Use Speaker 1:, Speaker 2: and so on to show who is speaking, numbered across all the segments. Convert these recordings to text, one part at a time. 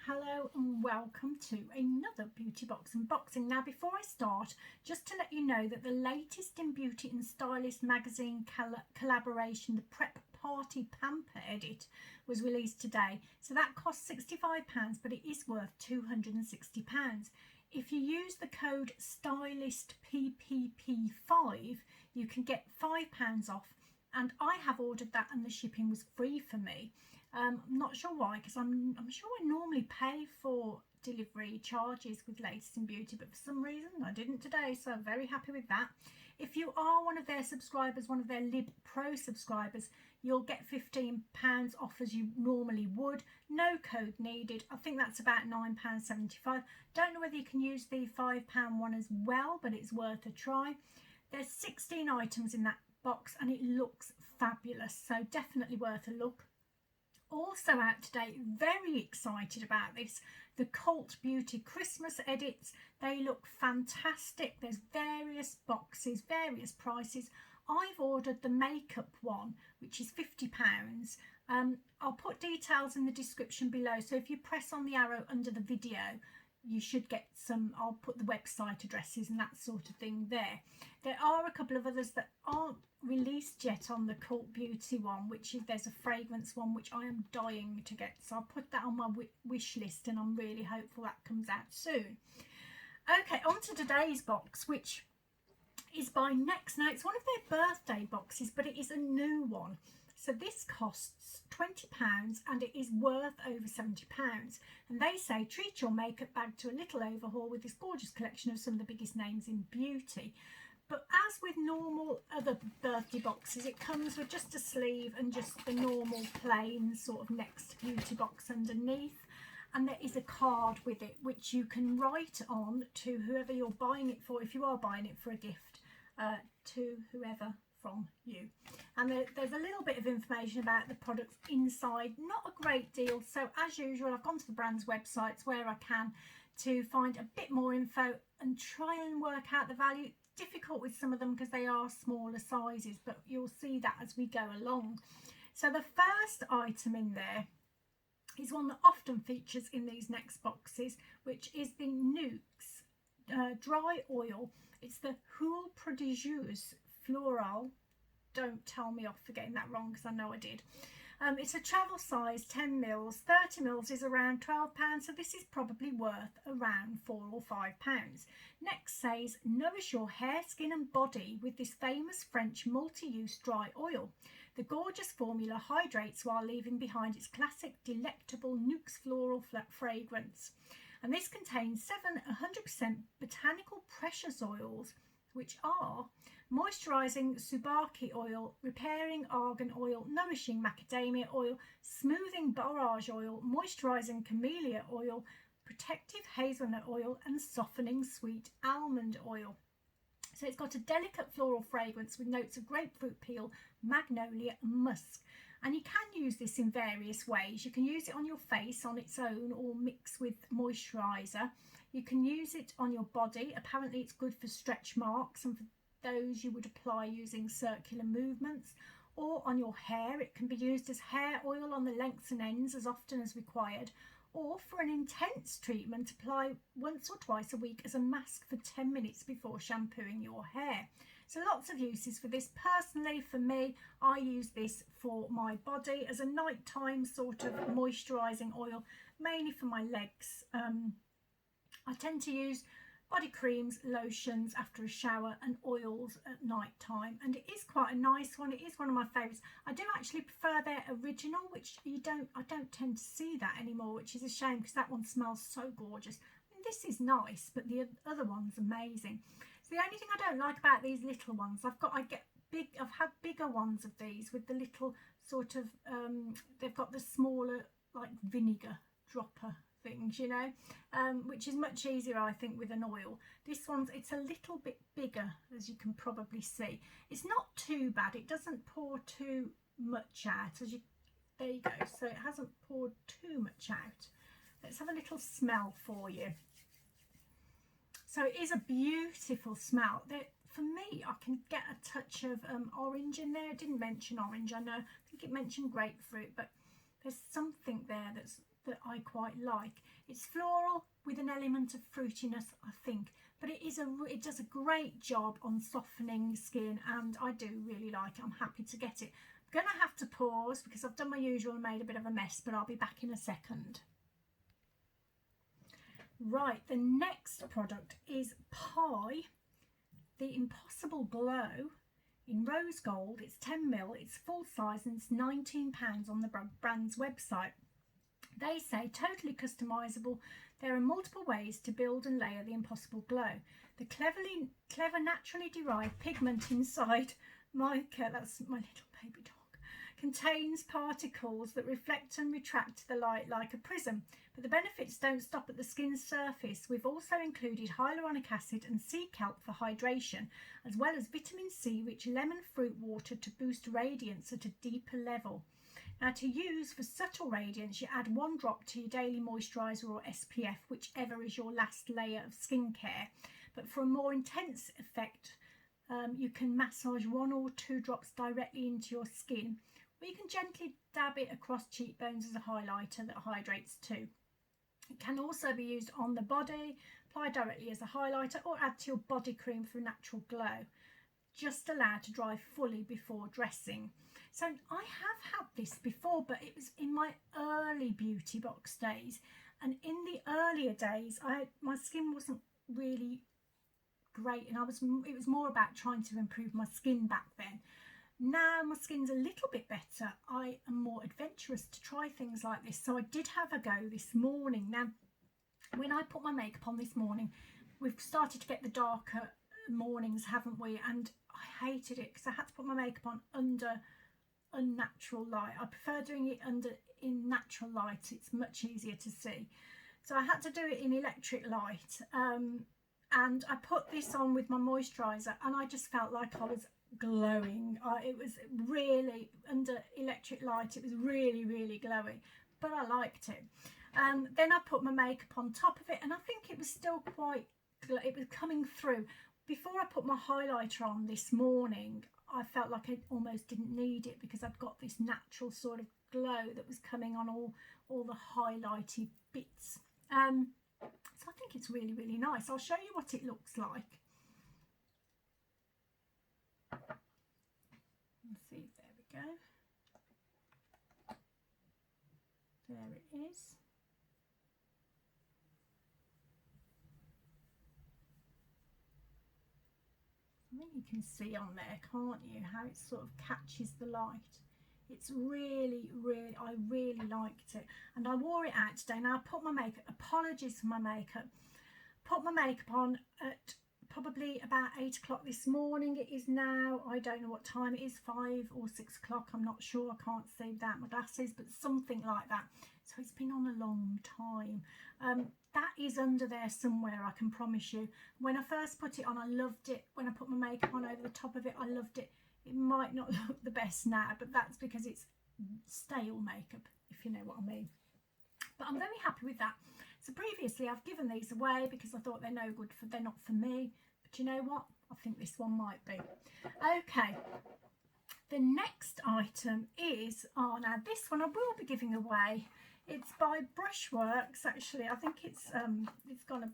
Speaker 1: Hello and welcome to another beauty box unboxing. Now before I start, just to let you know that the latest in Beauty and Stylist magazine collaboration, the Prep Party Pamper edit, was released today. So that costs £65, but it is worth £260. If you use the code STYLISTPPP5, you can get £5 off, and I have ordered that and the shipping was free for me. I'm not sure why, because I'm sure I normally pay for delivery charges with Latest in Beauty, but for some reason I didn't today, so I'm very happy with that. If you are one of their subscribers, one of their Lib Pro subscribers, you'll get £15 off as you normally would. No code needed. I think that's about £9.75. Don't know whether you can use the £5 one as well, but it's worth a try. There's 16 items in that box and it looks fabulous, so definitely worth a look. Also out today, very excited about this, the Cult Beauty Christmas edits. They look fantastic. There's various boxes, various prices. I've ordered the makeup one, which is £50. I'll put details in the description below, so if you press on the arrow under the video, you should get some. I'll put the website addresses and that sort of thing there. There are a couple of others that aren't released yet on the Cult Beauty one, which is, there's a fragrance one which I am dying to get, so I'll put that on my wish list and I'm really hopeful that comes out soon. Okay, on to today's box, which is by Nuxe. Now it's one of their birthday boxes, but it is a new one. So this costs £20 and it is worth over £70. And they say treat your makeup bag to a little overhaul with this gorgeous collection of some of the biggest names in beauty. But as with normal other birthday boxes, it comes with just a sleeve and just the normal plain sort of Next beauty box underneath. And there is a card with it which you can write on to whoever you're buying it for, if you are buying it for a gift, to whoever from you. And there's a little bit of information about the products inside, not a great deal. So as usual, I've gone to the brand's websites where I can to find a bit more info and try and work out the value. Difficult with some of them because they are smaller sizes, but you'll see that as we go along. So the first item in there is one that often features in these Next boxes, which is the Nuxe dry oil. It's the Huile Prodigieuse Floral. Don't tell me off for getting that wrong, because I know I did. It's a travel size 10 mils. 30 mils is around £12, so this is probably worth around £4 or £5. Next says nourish your hair, skin and body with this famous French multi-use dry oil. The gorgeous formula hydrates while leaving behind its classic delectable Nuxe floral fragrance. And this contains 100% botanical precious oils, which are moisturising Tsubaki oil, repairing argan oil, nourishing macadamia oil, smoothing borage oil, moisturising camellia oil, protective hazelnut oil and softening sweet almond oil. So it's got a delicate floral fragrance with notes of grapefruit peel, magnolia and musk. And you can use this in various ways. You can use it on your face on its own or mix with moisturiser. You can use it on your body. Apparently it's good for stretch marks, and for those you would apply using circular movements, or on your hair. It can be used as hair oil on the lengths and ends as often as required, or for an intense treatment, apply once or twice a week as a mask for 10 minutes before shampooing your hair. So lots of uses for this. Personally, for me, I use this for my body as a nighttime sort of moisturising oil, mainly for my legs. I tend to use body creams, lotions after a shower and oils at night time, and it is quite a nice one. It is one of my favourites. I do actually prefer their original, which I don't tend to see that anymore, which is a shame because that one smells so gorgeous. I mean, this is nice, but the other one's amazing. So the only thing I don't like about these little ones, I've had bigger ones of these with the little sort of they've got the smaller like vinegar dropper things, you know, which is much easier I think with an oil. This one's, it's a little bit bigger, as you can probably see. It's not too bad, it doesn't pour too much out, there you go, so it hasn't poured too much out. Let's have a little smell for you. So it is a beautiful smell. For me, I can get a touch of orange in there. It didn't mention orange, I know, I think it mentioned grapefruit, but there's something there that's that I quite like. It's floral with an element of fruitiness, I think, but it does a great job on softening skin, and I do really like it. I'm happy to get it. I'm going to have to pause because I've done my usual and made a bit of a mess, but I'll be back in a second. Right, the next product is Pie, the Impossible Glow in rose gold. It's 10ml, it's full size, and it's £19 on the brand's website. They say totally customizable. There are multiple ways to build and layer the Impossible Glow. The clever naturally derived pigment inside mica, that's my little baby dog, contains particles that reflect and retract the light like a prism. But the benefits don't stop at the skin's surface. We've also included hyaluronic acid and sea kelp for hydration, as well as vitamin C rich lemon fruit water to boost radiance at a deeper level. Now, to use for subtle radiance, you add 1 drop to your daily moisturiser or SPF, whichever is your last layer of skincare. But for a more intense effect, you can massage 1 or 2 drops directly into your skin, or you can gently dab it across cheekbones as a highlighter that hydrates too. It can also be used on the body, applied directly as a highlighter, or add to your body cream for a natural glow. Just allowed to dry fully before dressing. So I have had this before, but it was in my early beauty box days, and in the earlier days my skin wasn't really great, and it was more about trying to improve my skin back then. Now my skin's a little bit better. I am more adventurous to try things like this, so I did have a go this morning. Now, when I put my makeup on this morning, we've started to get the darker mornings, haven't we? And I hated it because I had to put my makeup on under unnatural light. I prefer doing it in natural light. It's much easier to see. So I had to do it in electric light, and I put this on with my moisturiser, and I just felt like I was glowing. It was really, under electric light, it was really, really glowy, but I liked it. Then I put my makeup on top of it, and I think it was still quite, it was coming through. Before I put my highlighter on this morning, I felt like I almost didn't need it because I'd got this natural sort of glow that was coming on all the highlighty bits. So I think it's really, really nice. I'll show you what it looks like. Let's see, there we go. There it is. I think you can see on there, can't you, how it sort of catches the light. It's really, really, I really liked it, and I wore it out today. Now I put my makeup, apologies for my makeup, put my makeup on at probably about 8 o'clock this morning. It is now, I don't know what time it is, 5 or 6 o'clock, I'm not sure, I can't see without my glasses, but something like that. So it's been on a long time. That is under there somewhere, I can promise you. When I first put it on, I loved it. When I put my makeup on over the top of it, I loved it. It might not look the best now, but that's because it's stale makeup, if you know what I mean. But I'm very happy with that. So previously I've given these away because I thought they're no good, they're not for me. But you know what? I think this one might be. Okay. The next item is, oh, now this one I will be giving away. It's by Brushworks, actually. I think it's gone,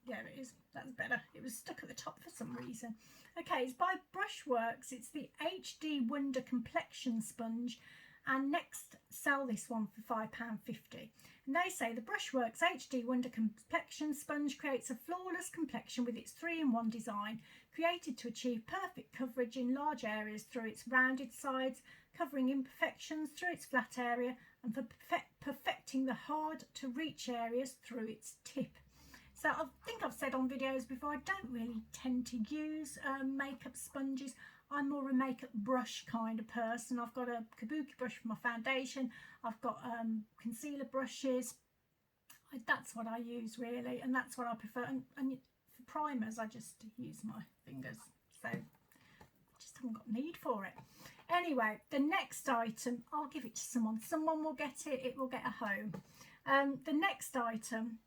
Speaker 1: yeah, it is, that's better. It was stuck at the top for some reason. Okay, it's by Brushworks. It's the HD Wonder Complexion Sponge, and Next sell this one for £5.50. And they say the Brushworks HD Wonder Complexion Sponge creates a flawless complexion with its 3-in-1 design, created to achieve perfect coverage in large areas through its rounded sides, covering imperfections through its flat area, and for perfecting the hard to reach areas through its tip. So I think I've said on videos before, I don't really tend to use makeup sponges. I'm more a makeup brush kind of person. I've got a kabuki brush for my foundation. I've got concealer brushes. That's what I use really, and that's what I prefer. And for primers, I just use my fingers. So I just haven't got need for it. Anyway, the next item, I'll give it to someone. Someone will get it. It will get a home. The next item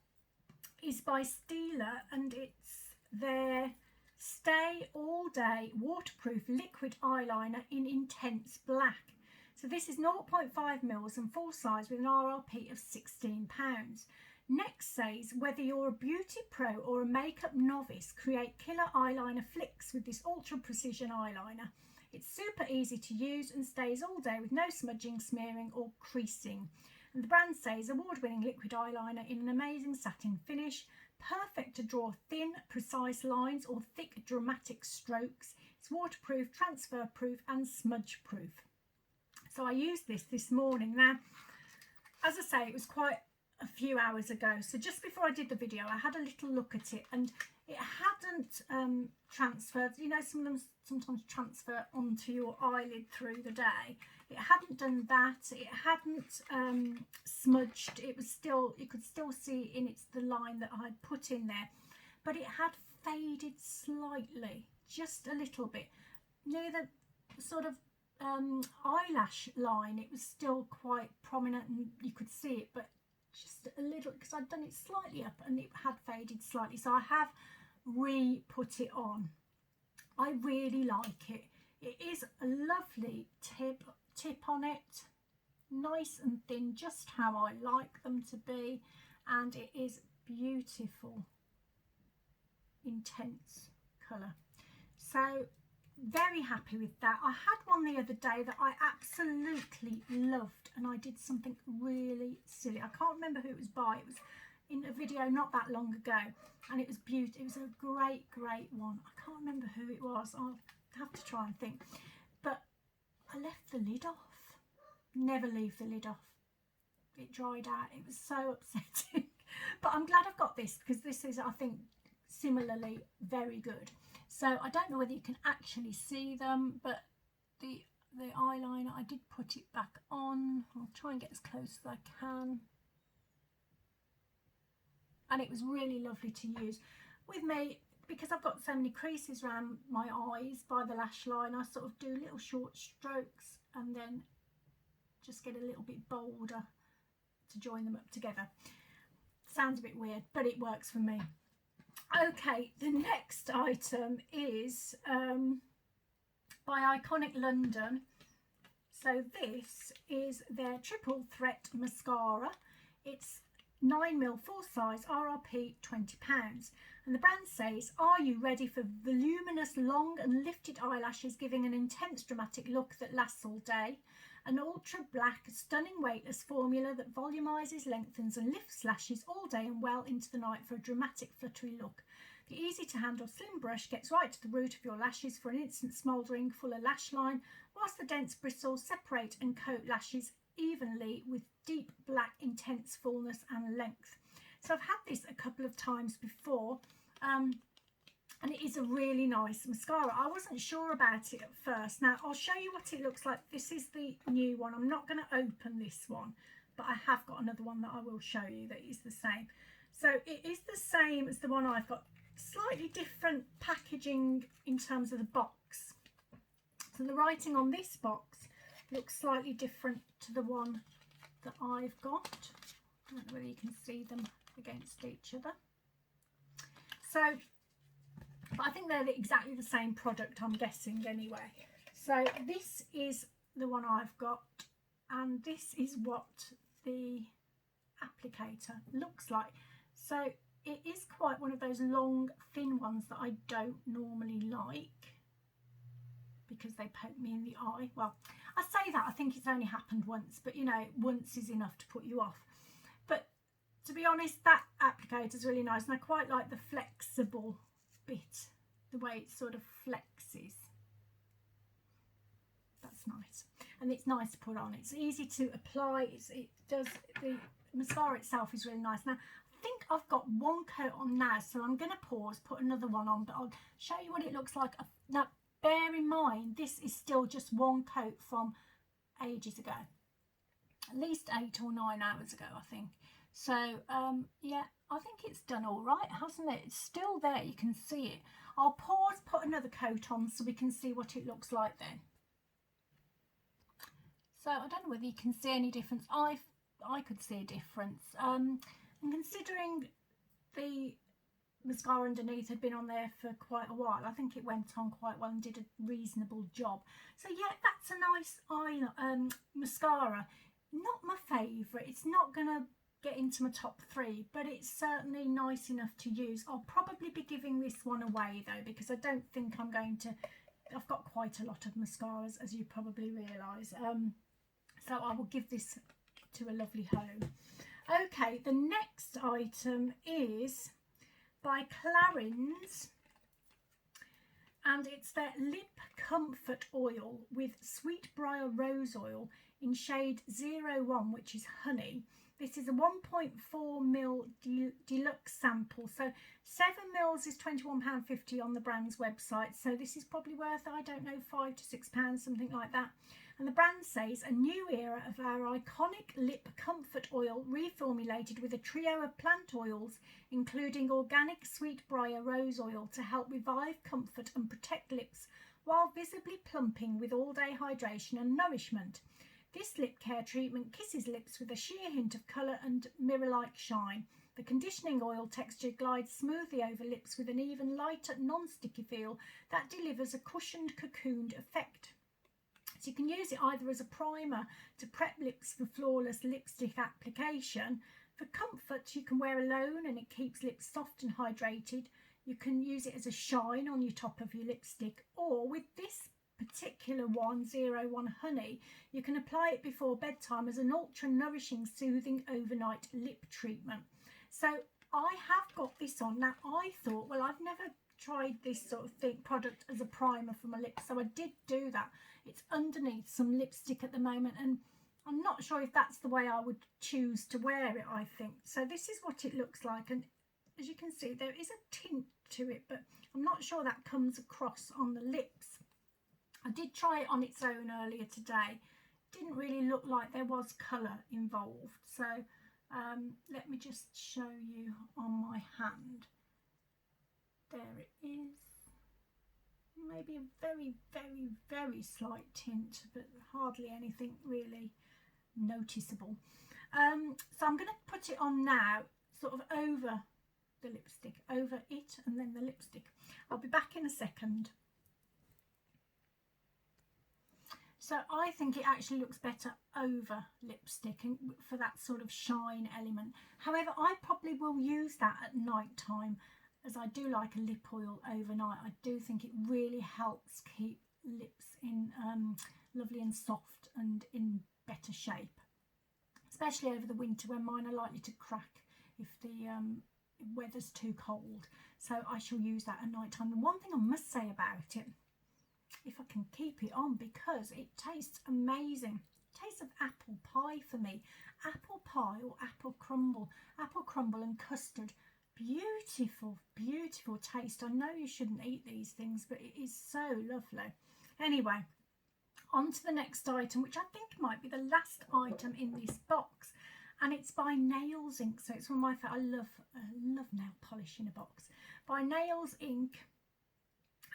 Speaker 1: is by Stila, and it's their Stay All Day Waterproof Liquid Eyeliner in Intense Black. So this is 0.5 mils and full size with an RRP of £16. Next says, whether you're a beauty pro or a makeup novice, create killer eyeliner flicks with this ultra precision eyeliner. It's super easy to use and stays all day with no smudging, smearing or creasing. And the brand says award-winning liquid eyeliner in an amazing satin finish, perfect to draw thin, precise lines or thick, dramatic strokes. It's waterproof, transfer proof and smudge proof. So I used this morning. Now, as I say, it was quite a few hours ago, so just before I did the video I had a little look at it, and it hadn't transferred. You know, some of them sometimes transfer onto your eyelid through the day. It hadn't done that. It hadn't smudged. It was still, you could still see in it's the line that I had put in there, but it had faded slightly, just a little bit near the sort of eyelash line. It was still quite prominent and you could see it, but just a little, because I'd done it slightly up and it had faded slightly, so I have re-put it on. I really like it. It is a lovely tip on it, nice and thin, just how I like them to be, and it is beautiful, intense colour. So very happy with that. I had one the other day that I absolutely loved, and I did something really silly. I can't remember who it was by. It was in a video not that long ago, and it was beautiful. It was a great one. I can't remember who it was. I'll have to try and think. But I left the lid off. Never leave the lid off. It dried out. It was so upsetting. But I'm glad I've got this, because this is, I think, similarly very good. So I don't know whether you can actually see them, but the eyeliner, I did put it back on. I'll try and get as close as I can. And it was really lovely to use. With me, because I've got so many creases around my eyes by the lash line, I sort of do little short strokes and then just get a little bit bolder to join them up together. Sounds a bit weird, but it works for me. Okay, the next item is by Iconic London. So this is their Triple Threat Mascara. It's 9mm full size, RRP £20. And the brand says, are you ready for voluminous, long and lifted eyelashes giving an intense dramatic look that lasts all day? An ultra black, stunning weightless formula that volumizes, lengthens and lifts lashes all day and well into the night for a dramatic, fluttery look. The easy to handle slim brush gets right to the root of your lashes for an instant smouldering, fuller lash line, whilst the dense bristles separate and coat lashes evenly with deep black, intense fullness and length. So I've had this a couple of times before, and it is a really nice mascara. I wasn't sure about it at first. Now I'll show you what it looks like. This is the new one. I'm not going to open this one, but I have got another one that I will show you that is the same. So it is the same as the one I've got, slightly different packaging in terms of the box. So the writing on this box looks slightly different to the one that I've got. I don't know whether you can see them against each other. So, but I think they're exactly the same product, I'm guessing anyway. So this is the one I've got, and this is what the applicator looks like. So it is quite one of those long, thin ones that I don't normally like because they poke me in the eye. Well, I say that, I think it's only happened once, but you know, once is enough to put you off. But to be honest, that applicator is really nice, and I quite like the flexible bit, the way it sort of flexes. That's nice, and it's nice to put on. It's easy to apply. The mascara itself is really nice. Now I think I've got one coat on now, so I'm going to pause, put another one on, but I'll show you what it looks like. Now bear in mind, this is still just one coat from ages ago, at least 8 or 9 hours ago, I think. So yeah, I think it's done all right, hasn't it? It's still there, you can see it. I'll pause, put another coat on so we can see what it looks like then. So I don't know whether you can see any difference. I could see a difference. And considering the mascara underneath had been on there for quite a while. I think it went on quite well and did a reasonable job. So yeah, that's a nice eye mascara. Not my favourite. It's not going to get into my top 3, but it's certainly nice enough to use. I'll probably be giving this one away though, because I don't think I'm going to. I've got quite a lot of mascaras, as you probably realise. So I will give this to a lovely home. Okay, the next item is by Clarins, and it's their Lip Comfort Oil with Sweetbriar Rose Oil in shade 01, which is honey. This is a 1.4ml deluxe sample, so 7ml is £21.50 on the brand's website, so this is probably worth, I don't know, £5 to £6, something like that. And the brand says, a new era of our iconic lip comfort oil reformulated with a trio of plant oils, including organic sweetbriar rose oil to help revive, comfort and protect lips while visibly plumping with all-day hydration and nourishment. This lip care treatment kisses lips with a sheer hint of colour and mirror-like shine. The conditioning oil texture glides smoothly over lips with an even lighter, non-sticky feel that delivers a cushioned, cocooned effect. So you can use it either as a primer to prep lips for flawless lipstick application. For comfort, you can wear alone and it keeps lips soft and hydrated. You can use it as a shine on your top of your lipstick, or with this particular one, 01 Honey, you can apply it before bedtime as an ultra nourishing, soothing overnight lip treatment. So I have got this on. Now I thought, well, I've never tried this sort of product as a primer for my lips, so I did do that. It's underneath some lipstick at the moment, and I'm not sure if that's the way I would choose to wear it, I think. So this is what it looks like, and as you can see, there is a tint to it, but I'm not sure that comes across on the lips. I did try it on its own earlier today. Didn't really look like there was colour involved. So let me just show you on my hand. There it is. Maybe a very, very, very slight tint, but hardly anything really noticeable. So I'm going to put it on now, sort of over the lipstick, over it and then the lipstick. I'll be back in a second. So I think it actually looks better over lipstick and for that sort of shine element. However, I probably will use that at night time, as I do like a lip oil overnight. I do think it really helps keep lips in lovely and soft and in better shape, especially over the winter when mine are likely to crack if the weather's too cold. So I shall use that at night time. And one thing I must say about it, if I can keep it on, because it tastes amazing. It tastes of apple pie for me. Apple pie or apple crumble and custard. Beautiful, beautiful taste. I know you shouldn't eat these things, but it is so lovely. Anyway, on to the next item, which I think might be the last item in this box, and it's by Nails Inc. So it's one of my favourite. I love nail polish in a box. By Nails Inc.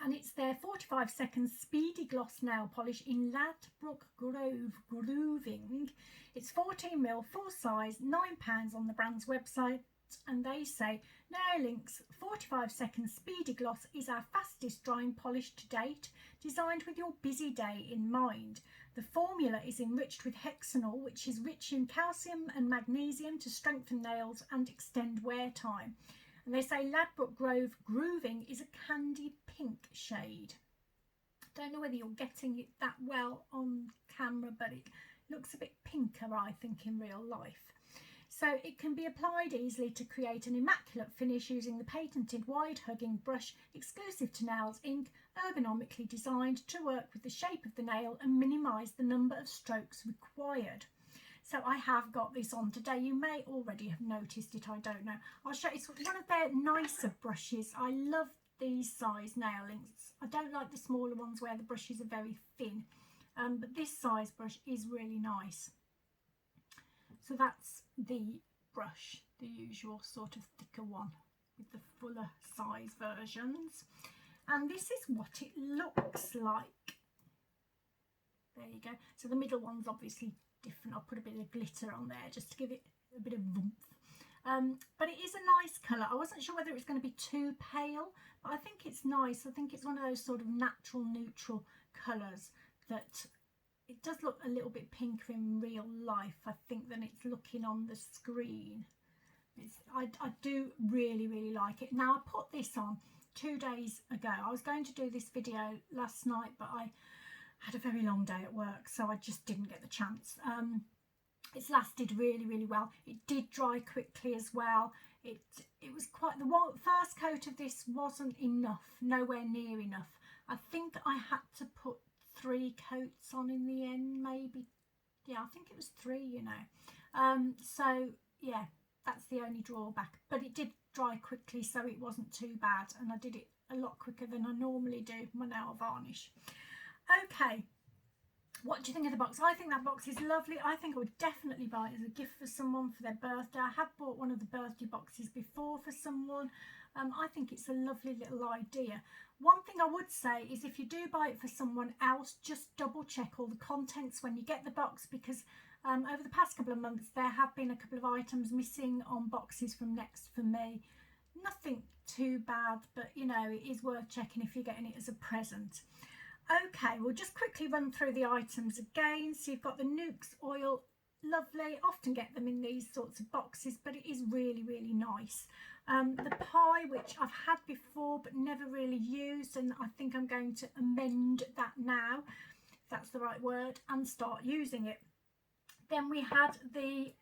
Speaker 1: And it's their 45 second speedy gloss nail polish in Ladbroke Grove Grooving. It's 14ml, full size, £9 on the brand's website. And they say, Nail Inc's 45 second speedy gloss is our fastest drying polish to date, designed with your busy day in mind. The formula is enriched with hexanol, which is rich in calcium and magnesium to strengthen nails and extend wear time. And they say Ladbroke Grove Grooving is a candy pink shade. Don't know whether you're getting it that well on camera, but it looks a bit pinker, I think, in real life. So it can be applied easily to create an immaculate finish using the patented wide-hugging brush exclusive to Nails Inc, ergonomically designed to work with the shape of the nail and minimise the number of strokes required. So I have got this on today. You may already have noticed it, I don't know. I'll show you. It's one of their nicer brushes. I love these size nail inks. I don't like the smaller ones where the brushes are very thin. But this size brush is really nice. So that's the brush, the usual sort of thicker one with the fuller size versions. And this is what it looks like. There you go. So the middle one's obviously different. I'll put a bit of glitter on there just to give it a bit of oomph. but it is a nice colour. I wasn't sure whether it was going to be too pale, but I think it's nice. I think it's one of those sort of natural neutral colours that it does look a little bit pinker in real life, I think, than it's looking on the screen. I do really like it. Now, I put this on 2 days ago. I was going to do this video last night, but I had a very long day at work, so I just didn't get the chance. It's lasted really well. It did dry quickly as well. It was quite, the first coat of this wasn't enough, nowhere near enough. I think I had to put 3 coats on in the end, maybe. Yeah, I think it was 3, you know. So yeah, that's the only drawback, but it did dry quickly, so it wasn't too bad, and I did it a lot quicker than I normally do my nail varnish. Okay, what do you think of the box? I think that box is lovely. I think I would definitely buy it as a gift for someone for their birthday. I have bought one of the birthday boxes before for someone. I think it's a lovely little idea. One thing I would say is if you do buy it for someone else, just double check all the contents when you get the box, because over the past couple of months there have been a couple of items missing on boxes from Nuxe for me. Nothing too bad, but you know, it is worth checking if you're getting it as a present. Okay, we'll just quickly run through the items again. So you've got the Nuxe oil, lovely. Often get them in these sorts of boxes, but it is really nice. The pie, which I've had before but never really used, and I think I'm going to amend that now, if that's the right word, and start using it. Then we had the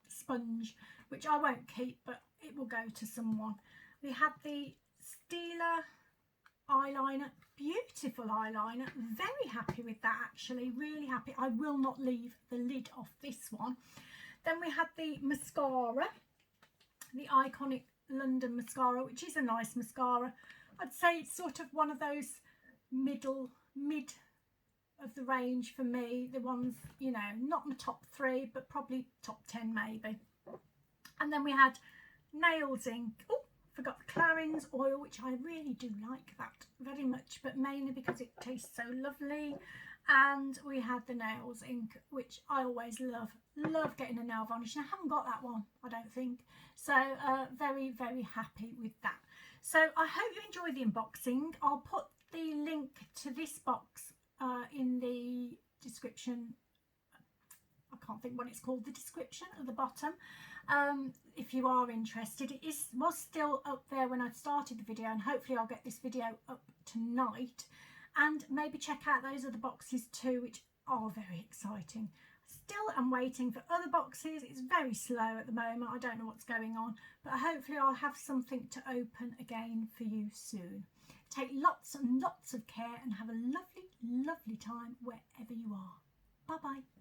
Speaker 1: sponge, which I won't keep, but it will go to someone. We had the Stila eyeliner, beautiful eyeliner, very happy with that actually, really happy. I will not leave the lid off this one. Then we had the mascara, the iconic London mascara, which is a nice mascara. I'd say it's sort of one of those mid of the range for me, the ones, you know, not in the top 3 but probably top 10 maybe. And then we had nails ink. Oh, forgot the Clarins oil, which I really do like that very much, but mainly because it tastes so lovely. And we had the nails ink, which I always love getting a nail varnish, and I haven't got that one, I don't think. So very happy with that. So I hope you enjoyed the unboxing. I'll put the link to this box in the description. I can't think what it's called, the description at the bottom. If you are interested, it was still up there when I started the video, and hopefully I'll get this video up tonight. And maybe check out those other boxes too, which are very exciting. Still am waiting for other boxes. It's very slow at the moment. I don't know what's going on, but hopefully I'll have something to open again for you soon. Take lots and lots of care and have a lovely time wherever you are. Bye bye.